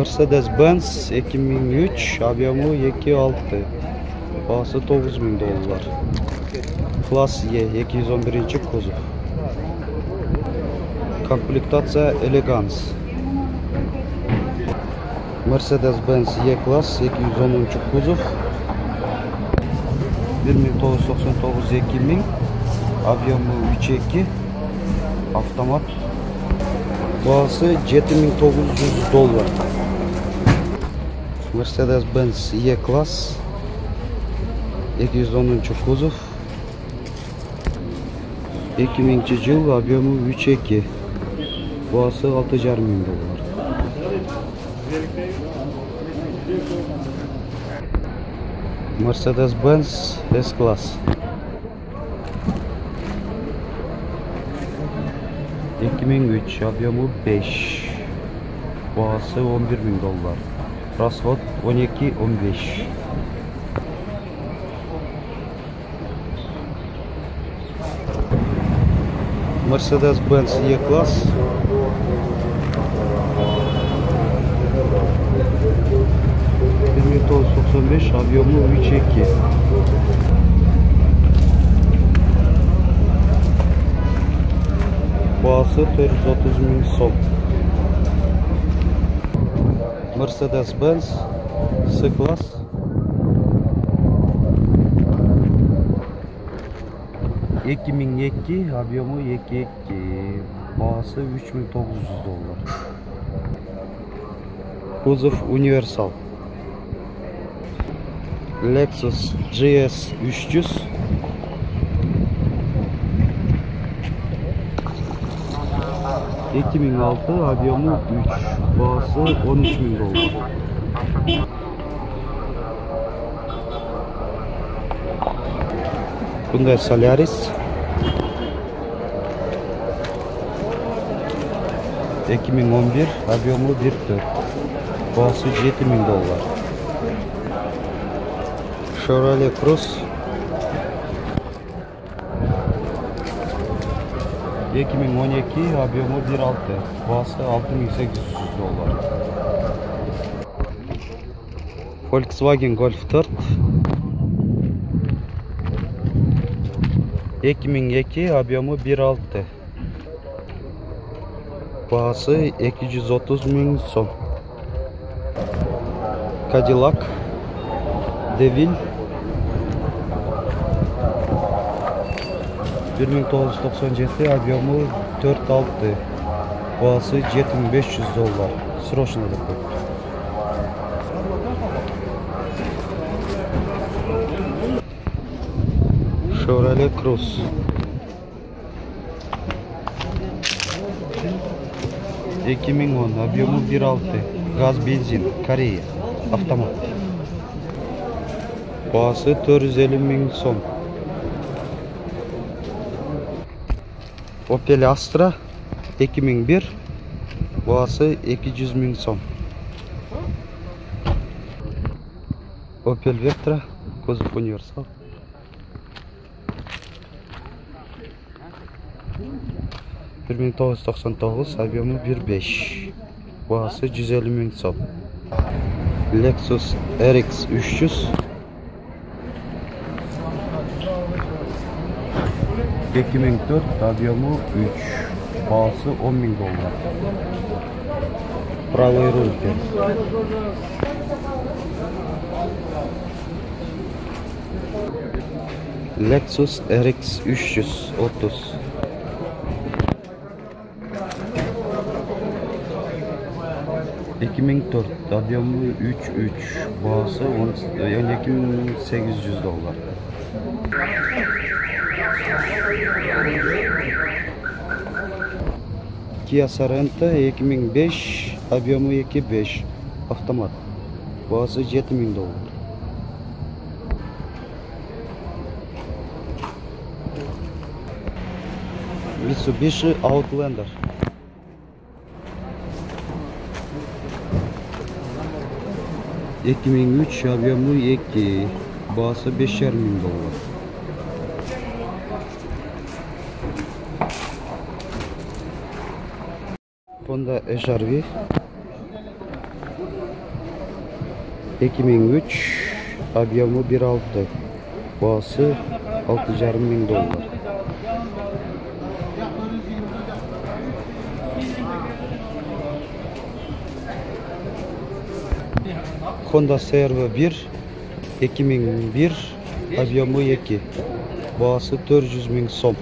Mercedes-Benz 2003, объемы 2.6, бағасы $9.000. Класс E 211 кузов. Комплектация Elegance. Mercedes-Benz E-класс 210 кузов. 1999-2000, объемы 3.2, автомат. Бағасы $7.900. Mercedes-Benz E-класс 210 кузов. 2000 жыл, объемы 3.2, бағасы $6.500. Mercedes-Benz S-класс 2003, объемы 5, бағасы $11.000. Расход 12-15. Mercedes-Benz E-класс 1995, объемы 3.2. Бағасы $430.000. Mercedes-Benz C-класс 2002, объемы 2.2, бағасы $3.900. Кузов универсал. Lexus GS 300 2006, объемы 3, бағасы $13.000. Hyundai Solaris 2011, объемы 1.4, бағасы $7.000. Chevrolet Cruze 2012, объемы 1.6, бағасы $6.800. Volkswagen Golf 4 2002, объемы 1.6, бағасы $230.000. Cadillac DeVille 1997, объемы 4.6, бағасы $7.500. Срочно такой. Chevrolet Cruze 2010, объемы 1.6, газ, бензин, Корея, автомат. Бағасы $450.000. Opel Astra 2001, бағасы $200.000. Opel Vectra, кузов универсал 1999, объемы 1.5, бағасы $150.000. Lexus RX 300 2004, объемы 3, бағасы $10.000. Правый руль. Lexus RX 330 2004, объемы 3.3, бағасы $12.800. Kia Sorento 2005, объемы 2.5, автомат, бағасы $7.000. Mitsubishi Outlander 2003, объемы 2, бағасы $5.500. Honda HR-V 2003, объемы 1.6, бағасы $6.500. Honda CR-V 1, 2001, объемы 2, бағасы $400.000 сом.